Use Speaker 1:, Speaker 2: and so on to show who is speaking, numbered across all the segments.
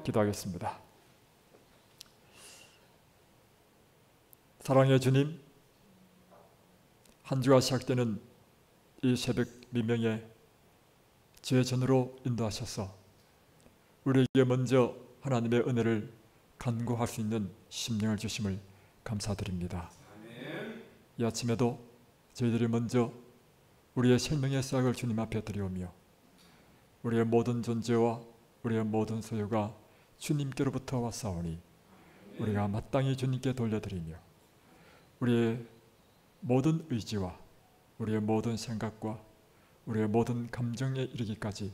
Speaker 1: 기도하겠습니다. 사랑의 주님, 한 주가 시작되는 이 새벽 미명에 제 전으로 인도하셔서 우리에게 먼저 하나님의 은혜를 간구할 수 있는 심령을 주심을 감사드립니다. 이 아침에도 저희들이 먼저 우리의 생명의 싹을 주님 앞에 드리오며 우리의 모든 존재와 우리의 모든 소유가 주님께로부터 왔사오니 우리가 마땅히 주님께 돌려드리며 우리의 모든 의지와 우리의 모든 생각과 우리의 모든 감정에 이르기까지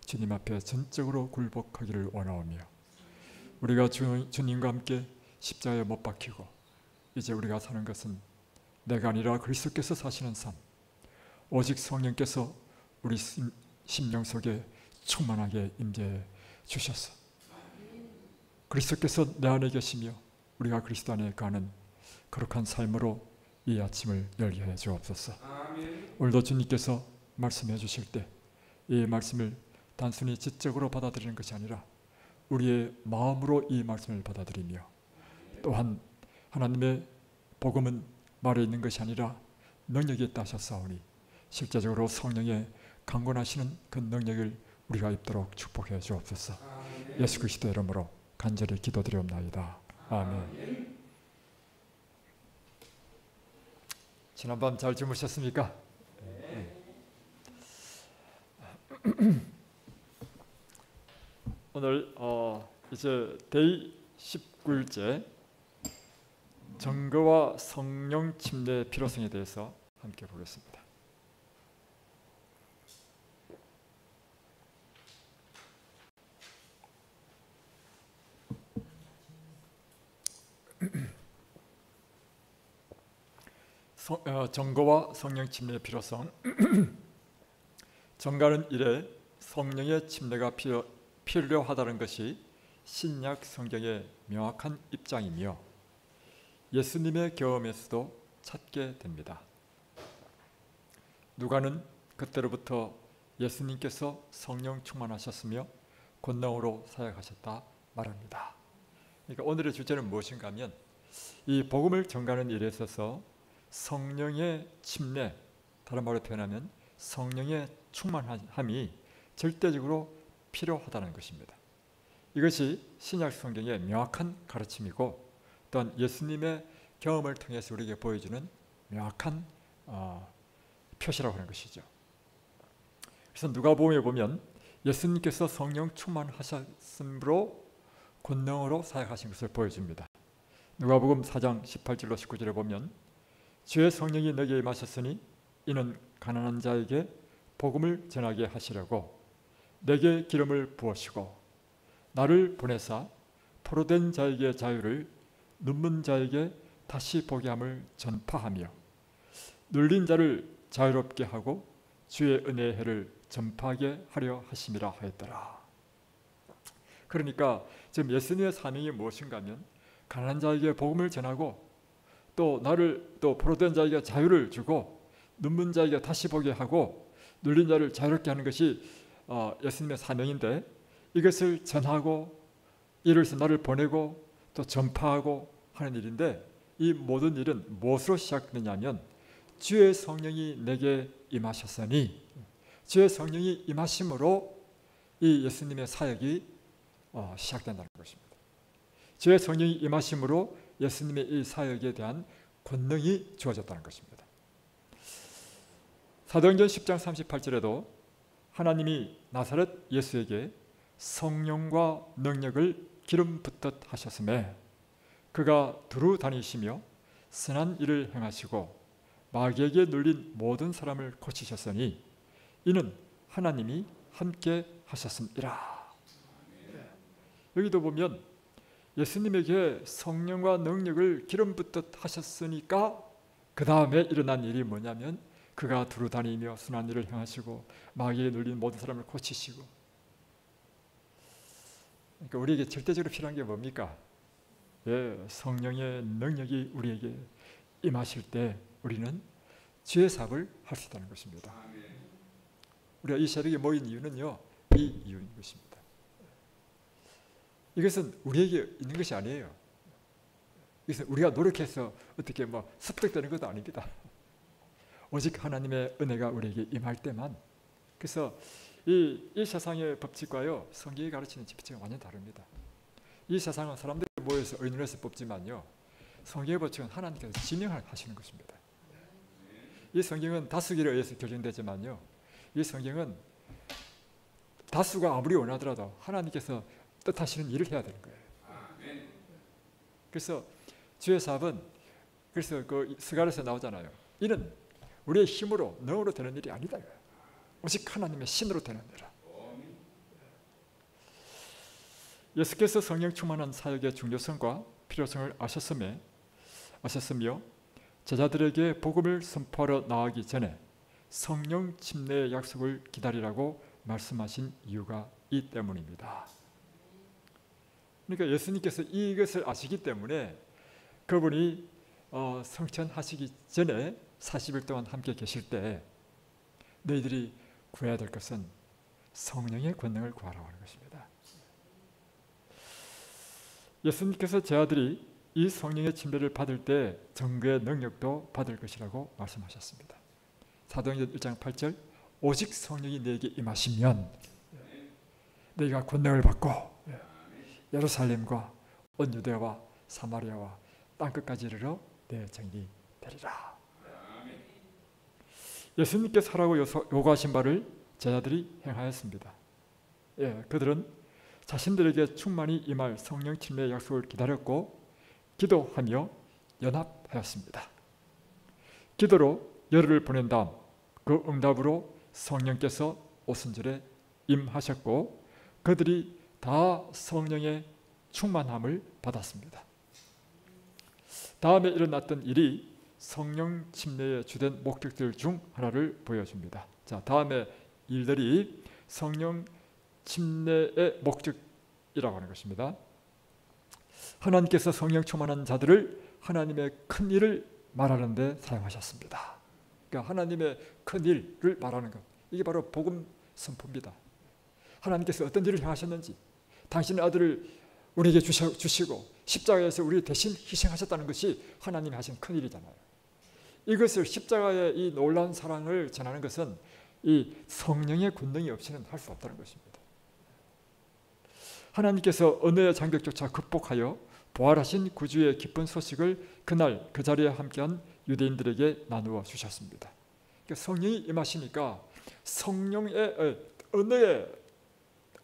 Speaker 1: 주님 앞에 전적으로 굴복하기를 원하오며 우리가 주님과 함께 십자가에 못 박히고 이제 우리가 사는 것은 내가 아니라 그리스도께서 사시는 삶, 오직 성령께서 우리 심령 속에 충만하게 임재해 주셔서 그리스도께서 내 안에 계시며 우리가 그리스도 안에 가는 거룩한 삶으로 이 아침을 열게 해 주옵소서. 오늘도 주님께서 말씀해 주실 때 이 말씀을 단순히 지적으로 받아들이는 것이 아니라 우리의 마음으로 이 말씀을 받아들이며 또한 하나님의 복음은 말에 있는 것이 아니라 능력이 있다 하셨사오니 실제적으로 성령의 강권하시는 그 능력을 우리가 입도록 축복해 주옵소서. 예수 그리스도의 이름으로 간절히 기도드리옵나이다. 아멘. 지난밤 잘 주무셨습니까? 오늘 이제 데이 19일째 정거와 성령 침례의 필요성에 대해서 함께 보겠습니다. 정거와 성령 침례의 필요성. 정가는 이래 성령의 침례가 필요하다는 것이 신약 성경의 명확한 입장이며 예수님의 경험에서도 찾게 됩니다. 누가는 그때로부터 예수님께서 성령 충만하셨으며 권능으로 사역하셨다 말합니다. 그러니까 오늘의 주제는 무엇인가 하면 이 복음을 전가하는 일에 있어서 성령의 침례, 다른 말로 표현하면 성령의 충만함이 절대적으로 필요하다는 것입니다. 이것이 신약 성경의 명확한 가르침이고 또한 예수님의 경험을 통해서 우리에게 보여주는 명확한 표시라고 하는 것이죠. 그래서 누가복음에 보면 예수님께서 성령 충만하셨으므로 권능으로 사역하신 것을 보여줍니다. 누가복음 4장 18절로 19절에 보면 주의 성령이 내게 임하셨으니 이는 가난한 자에게 복음을 전하게 하시려고 내게 기름을 부으시고 나를 보내사 포로된 자에게 자유를 눈먼 자에게 다시 보게 함을 전파하며 눌린 자를 자유롭게 하고 주의 은혜의 해를 전파하게 하려 하심이라 하였더라. 그러니까 지금 예수님의 사명이 무엇인가 하면 가난한 자에게 복음을 전하고 또 나를 또 포로된 자에게 자유를 주고 눈먼 자에게 다시 보게 하고 눌린 자를 자유롭게 하는 것이 예수님의 사명인데 이것을 전하고 이를 위해서 나를 보내고 또 전파하고 하는 일인데 이 모든 일은 무엇으로 시작되냐면 주의 성령이 내게 임하셨으니 주의 성령이 임하심으로 이 예수님의 사역이 시작된다는 것입니다. 주의 성령이 임하심으로 예수님의 이 사역에 대한 권능이 주어졌다는 것입니다. 사도행전 10장 38절에도 하나님이 나사렛 예수에게 성령과 능력을 기름 붓듯 하셨음에 그가 두루 다니시며 선한 일을 행하시고 마귀에게 눌린 모든 사람을 고치셨으니 이는 하나님이 함께 하셨음이라. 여기도 보면 예수님에게 성령과 능력을 기름 붓듯 하셨으니까 그 다음에 일어난 일이 뭐냐면 그가 두루 다니며 선한 일을 행하시고 마귀에 눌린 모든 사람을 고치시고. 그러니까 우리에게 절대적으로 필요한 게 뭡니까? 성령의 능력이 우리에게 임하실 때 우리는 주의 사업을 할 수 있다는 것입니다. 우리가 이 새벽에 모인 이유는요, 이 이유인 것입니다. 이것은 우리에게 있는 것이 아니에요. 이것은 우리가 노력해서 어떻게 습득되는 것도 아닙니다. 오직 하나님의 은혜가 우리에게 임할 때만. 그래서 이 세상의 법칙과요 성경이 가르치는 법칙은 완전히 다릅니다. 이 세상은 사람들이 모여서 의논해서 뽑지만요, 성경의 법칙은 하나님께서 진행하시는 것입니다. 이 성경은 다수결에 의해서 결정되지만요, 이 성경은 다수가 아무리 원하더라도 하나님께서 뜻하시는 일을 해야 되는 거예요. 그래서 주의 사업은, 그래서 그 스가랴에서 나오잖아요. 이는 우리의 힘으로 능으로 되는 일이 아니다. 오직 하나님의 신으로 되는 일이라. 예수께서 성령 충만한 사역의 중요성과 필요성을 아셨으며 제자들에게 복음을 선포하러 나가기 전에 성령 침례의 약속을 기다리라고 말씀하신 이유가 이 때문입니다. 그러니까 예수님께서 이것을 아시기 때문에 그분이 성천하시기 전에 40일 동안 함께 계실 때 너희들이 구해야 될 것은 성령의 권능을 구하라고 하는 것입니다. 예수님께서 제자들이 이 성령의 침례를 받을 때 전거의 능력도 받을 것이라고 말씀하셨습니다. 사도행전 1장 8절, 오직 성령이 너에게 임하시면 너희가 권능을 받고 예루살렘과 온 유대와 사마리아와 땅끝까지 이르러 내 증인이 되리라. 예수님께서 하라고 요구하신 바를 제자들이 행하였습니다. 그들은 자신들에게 충만히 임할 성령 침례의 약속을 기다렸고 기도하며 연합하였습니다. 기도로 열흘을 보낸 다음 그 응답으로 성령께서 오순절에 임하셨고 그들이 다 성령의 충만함을 받았습니다. 다음에 일어났던 일이 성령 침례의 주된 목적들 중 하나를 보여줍니다. 자, 다음에 일들이 성령 침례의 목적이라고 하는 것입니다. 하나님께서 성령 충만한 자들을 하나님의 큰 일을 말하는 데 사용하셨습니다. 그러니까 하나님의 큰 일을 말하는 것, 이게 바로 복음 선포입니다. 하나님께서 어떤 일을 행하셨는지, 당신의 아들을 우리에게 주시고 십자가에서 우리 대신 희생하셨다는 것이 하나님이 하신 큰 일이잖아요. 이것을, 십자가의 이 놀라운 사랑을 전하는 것은 이 성령의 권능이 없이는 할 수 없다는 것입니다. 하나님께서 언어의 장벽조차 극복하여 부활하신 구주의 기쁜 소식을 그날 그 자리에 함께한 유대인들에게 나누어 주셨습니다. 그러니까 성령이 임하시니까 성령의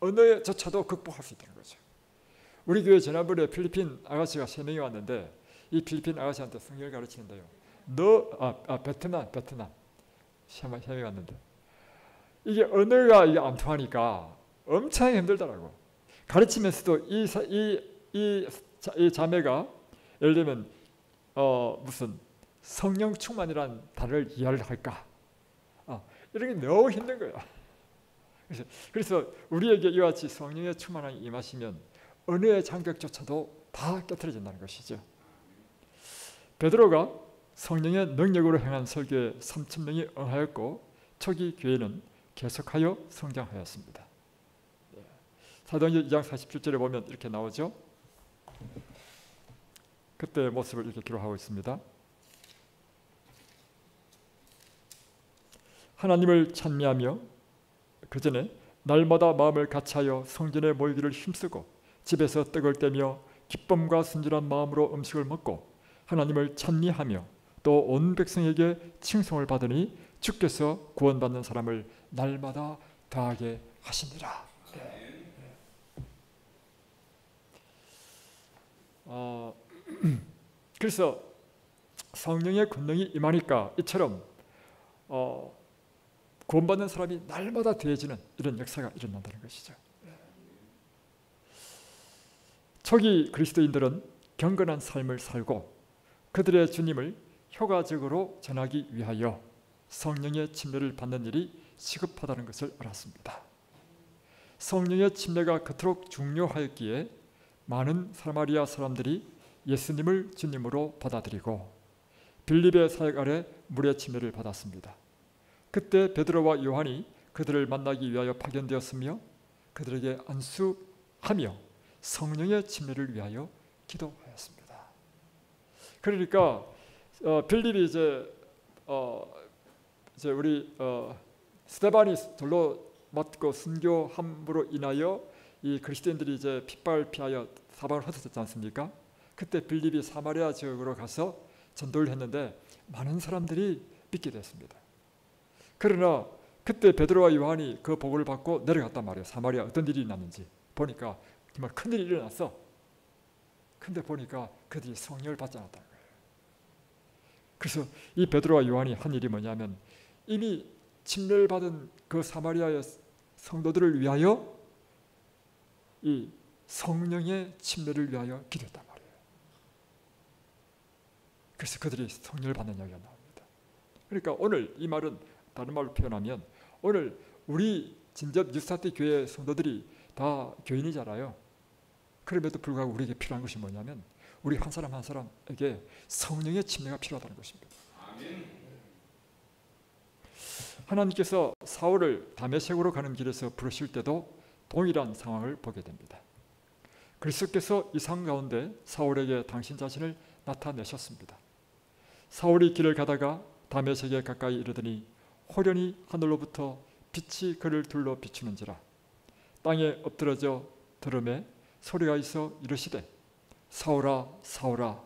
Speaker 1: 언어조차도 극복할 수 있다는 거죠. 우리 교회 지난번에 필리핀 아가씨가 3명이 왔는데 이 필리핀 아가씨한테 성경을 가르치는데요. 베트남 3명이 왔는데 이게 언어가 안 통하니까 엄청 힘들더라고. 가르치면서도 이 자매가 예를 들면 무슨 성령 충만이라는 단어를 이해를 할까? 이런 게 너무 힘든 거야. 그래서 우리에게 이와 같이 성령의 충만함이 임하시면 언어의 장벽조차도 다 깨트려진다는 것이죠. 베드로가 성령의 능력으로 행한 설교에 3,000명이 응하였고 초기 교회는 계속하여 성장하였습니다. 사도행전 2장 47절에 보면 이렇게 나오죠. 그때의 모습을 이렇게 기록하고 있습니다. 하나님을 찬미하며 그 전에 날마다 마음을 같이하여 성전에 모이기를 힘쓰고 집에서 떡을 떼며 기쁨과 순전한 마음으로 음식을 먹고 하나님을 찬미하며 또 온 백성에게 칭송을 받으니 주께서 구원받는 사람을 날마다 더하게 하시니라. 그래서 성령의 권능이 임하니까 이처럼 구원받는 사람이 날마다 더해지는 이런 역사가 일어난다는 것이죠. 초기 그리스도인들은 경건한 삶을 살고 그들의 주님을 효과적으로 전하기 위하여 성령의 침례를 받는 일이 시급하다는 것을 알았습니다. 성령의 침례가 그토록 중요하였기에 많은 사마리아 사람들이 예수님을 주님으로 받아들이고 빌립의 사역 아래 물의 침례를 받았습니다. 그때 베드로와 요한이 그들을 만나기 위하여 파견되었으며 그들에게 안수하며 성령의 침례를 위하여 기도하였습니다. 그러니까 빌립이 이제 우리 스데반이 돌로 맞고 순교함으로 인하여 이 그리스도인들이 이제 핏발 피하여 사방을 흩어졌지 않습니까? 그때 빌립이 사마리아 지역으로 가서 전도를 했는데 많은 사람들이 믿게 됐습니다. 그러나 그때 베드로와 요한이 그 보고를 받고 내려갔단 말이에요. 사마리아 어떤 일이 났는지 보니까 정말 큰일이 일어났어. 근데 보니까 그들이 성령을 받지 않았다는 거예요. 그래서 이 베드로와 요한이 한 일이 뭐냐면 이미 침례를 받은 그 사마리아의 성도들을 위하여 이 성령의 침례를 위하여 기도했단 말이에요. 그래서 그들이 성령을 받는 이야기가 나옵니다. 그러니까 오늘 이 말은 다른 말로 표현하면 오늘 우리 진접 뉴스타트 교회 성도들이 다 교인이잖아요. 그럼에도 불구하고 우리에게 필요한 것이 뭐냐면 우리 한 사람 한 사람에게 성령의 침례가 필요하다는 것입니다. 하나님께서 사울을 다메섹으로 가는 길에서 부르실 때도 동일한 상황을 보게 됩니다. 그리스도께서 이 상황 가운데 사울에게 당신 자신을 나타내셨습니다. 사울이 길을 가다가 다메섹에 가까이 이르더니 호련히 하늘로부터 빛이 그를 둘러 비추는지라 땅에 엎드러져 들음에 소리가 있어 이르시되 사울아 사울아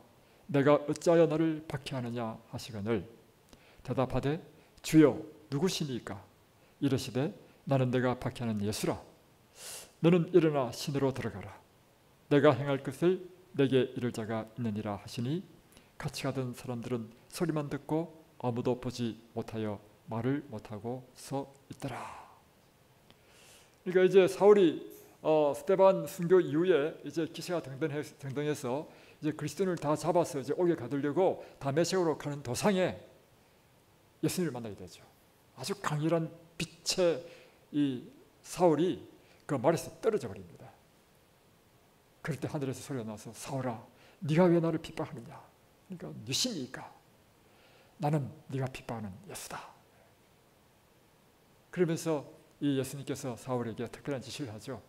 Speaker 1: 내가 어찌하여 나를 박해하느냐 하시거늘 대답하되 주여 누구시니까 이르시되 나는 내가 박해하는 예수라 너는 일어나 신으로 들어가라 내가 행할 것을 내게 이를 자가 있느니라 하시니 같이 가던 사람들은 소리만 듣고 아무도 보지 못하여 말을 못하고 서 있더라. 그러니까 이제 사울이 스데반 순교 이후에 이제 기세가 등등해서 이제 그리스도인을 다 잡아서 이제 옥에 가두려고 다메섹으로 가는 도상에 예수님을 만나게 되죠. 아주 강렬한 빛의 이 사울이 그 말에서 떨어져 버립니다. 그럴 때 하늘에서 소리가 나서 사울아 네가 왜 나를 핍박하느냐. 그러니까 누시니까 나는 네가 핍박하는 예수다. 그러면서 이 예수님께서 사울에게 특별한 지시를 하죠.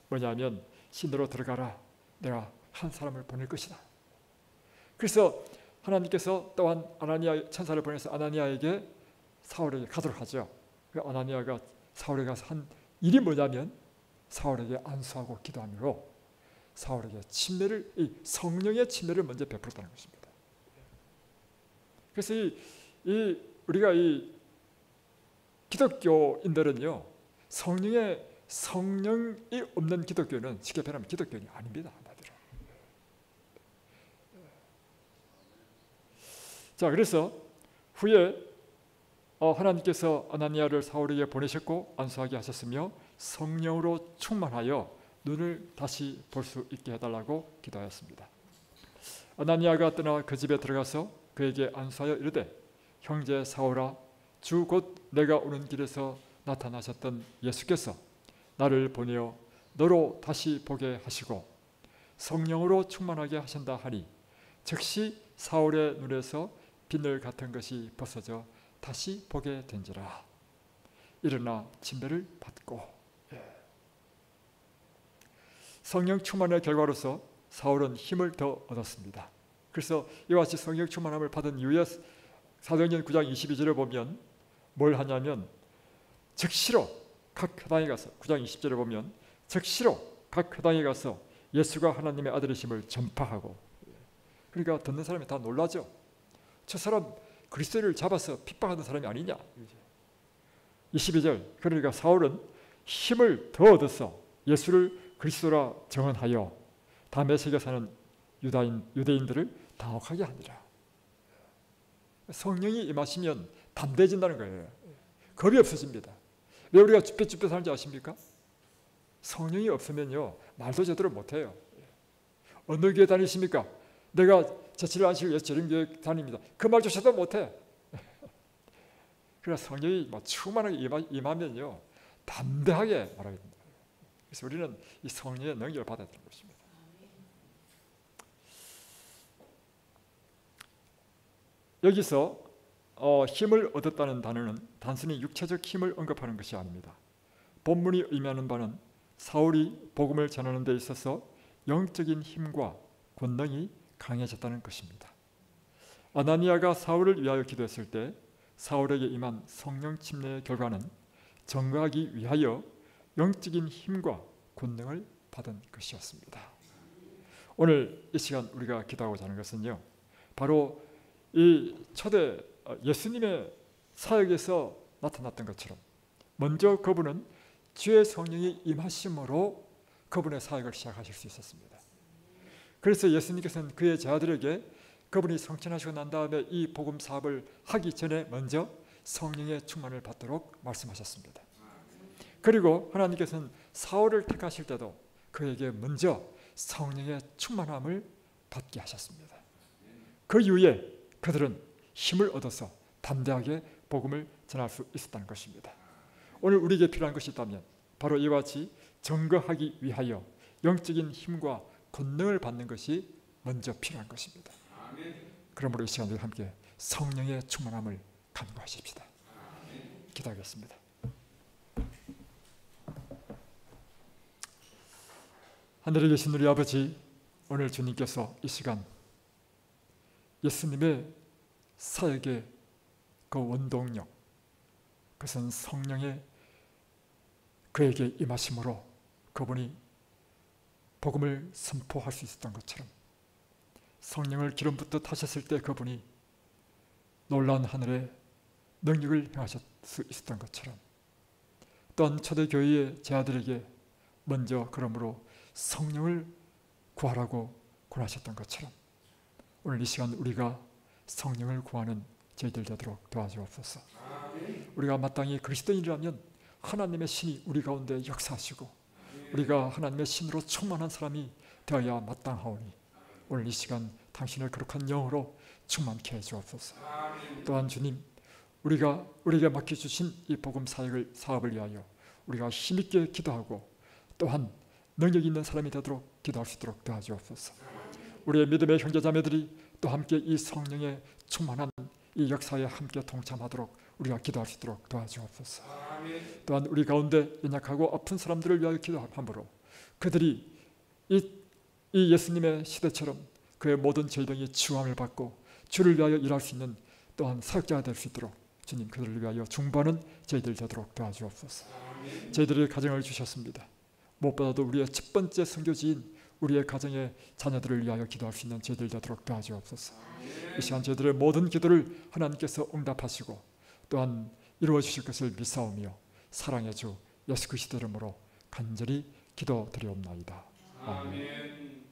Speaker 1: 뭐냐면 신으로 들어가라. 내가 한 사람을 보낼 것이다. 그래서 하나님께서 또한 아나니아 천사를 보내서 아나니아에게 사울에게 가도록 하죠. 그 아나니아가 사울에게 가서 한 일이 뭐냐면 사울에게 안수하고 기도함으로 사울에게 침례를 이 성령의 침례를 먼저 베풀었다는 것입니다. 그래서 우리가 이 기독교인들은요 성령이 없는 기독교는 쉽게 표현하면 기독교인이 아닙니다. 한마디로. 자 그래서 후에 하나님께서 아나니아를 사울에게 보내셨고 안수하게 하셨으며 성령으로 충만하여 눈을 다시 볼 수 있게 해달라고 기도하였습니다. 아나니아가 떠나 그 집에 들어가서 그에게 안수하여 이르되 형제 사울아 주 곧 내가 오는 길에서 나타나셨던 예수께서 나를 보내어 너로 다시 보게 하시고 성령으로 충만하게 하신다 하니 즉시 사울의 눈에서 비늘 같은 것이 벗어져 다시 보게 된지라. 일어나 침례를 받고 성령 충만의 결과로서 사울은 힘을 더 얻었습니다. 그래서 이와 같이 성령 충만함을 받은 이후에 사도행전 9장 22절을 보면 뭘 하냐면 즉시로 각 회당에 가서 9장 20절에 보면 즉시로 각 회당에 가서 예수가 하나님의 아들이심을 전파하고 그러니까 듣는 사람이 다 놀라죠. 저 사람 그리스도를 잡아서 핍박하는 사람이 아니냐. 22절 그러니까 사울은 힘을 더 얻어서 예수를 그리스도라 정언하여 다메섹에 사는 유대인들을 당혹하게 하니라. 성령이 임하시면 담대해진다는 거예요. 겁이 없어집니다. 왜 우리가 쭈뼛쭈뼛 하는지 아십니까? 성령이 없으면요 말도 제대로 못해요. 어느 교회 다니십니까? 내가 제7일 안식일 예수 재림교회 다닙니다. 그 말조차도 못해. 그래서 성령이 충만하게 임하면요 담대하게 말하게 된다. 그래서 우리는 이 성령의 능력을 받아야 되는 것입니다. 여기서 힘을 얻었다는 단어는 단순히 육체적 힘을 언급하는 것이 아닙니다. 본문이 의미하는 바는 사울이 복음을 전하는 데 있어서 영적인 힘과 권능이 강해졌다는 것입니다. 아나니아가 사울을 위하여 기도했을 때 사울에게 임한 성령 침례의 결과는 전거하기 위하여 영적인 힘과 권능을 받은 것이었습니다. 오늘 이 시간 우리가 기도하고자 하는 것은요, 바로 이 초대 예수님의 사역에서 나타났던 것처럼 먼저 그분은 주의 성령이 임하심으로 그분의 사역을 시작하실 수 있었습니다. 그래서 예수님께서는 그의 제자들에게 그분이 성천하시고 난 다음에 이 복음 사업을 하기 전에 먼저 성령의 충만을 받도록 말씀하셨습니다. 그리고 하나님께서는 사울을 택하실 때도 그에게 먼저 성령의 충만함을 받게 하셨습니다. 그 이후에 그들은 힘을 얻어서 담대하게 복음을 전할 수 있었다는 것입니다. 오늘 우리에게 필요한 것이 있다면 바로 이와 같이 증거하기 위하여 영적인 힘과 권능을 받는 것이 먼저 필요한 것입니다. 그러므로 이 시간에 함께 성령의 충만함을 간구하십시다. 기도하겠습니다. 하늘에 계신 우리 아버지, 오늘 주님께서 이 시간 예수님의 사역의 그 원동력, 그것은 성령의 그에게 임하심으로 그분이 복음을 선포할 수 있었던 것처럼 성령을 기름 붓듯 하셨을 때 그분이 놀라운 하늘의 능력을 행하실 수 있었던 것처럼 또한 초대교회의 제자들에게 먼저 그러므로 성령을 구하라고 권하셨던 것처럼 오늘 이 시간 우리가 성령을 구하는 저희들 되도록 도와주옵소서. 우리가 마땅히 그리스도인이라면 하나님의 신이 우리 가운데 역사하시고 우리가 하나님의 신으로 충만한 사람이 되어야 마땅하오니 오늘 이 시간 당신의 거룩한 영으로 충만케 해주옵소서. 또한 주님, 우리에게 맡겨주신 이 복음 사업을 위하여 우리가 힘있게 기도하고 또한 능력 있는 사람이 되도록 기도할 수 있도록 도와주옵소서. 우리의 믿음의 형제자매들이 또 함께 이 성령의 충만한 이 역사에 함께 동참하도록 우리가 기도할 수 있도록 도와주옵소서. 또한 우리 가운데 연약하고 아픈 사람들을 위하여 기도함으로 그들이 이 예수님의 시대처럼 그의 모든 질병이 치유함을 받고 주를 위하여 일할 수 있는 또한 사역자가 될 수 있도록 주님 그들을 위하여 중보하는 저희들 되도록 도와주옵소서. 저희들의 가정을 주셨습니다. 무엇보다도 우리의 첫 번째 선교지인 우리의 가정의 자녀들을 위하여 기도할 수 있는 저희들 되도록 도와주옵소서. 이 시간 저희들의 모든 기도를 하나님께서 응답하시고 또한 이루어 주실 것을 믿사오며 사랑의 주 예수 그리스도 이름으로 간절히 기도드리옵나이다. 아멘.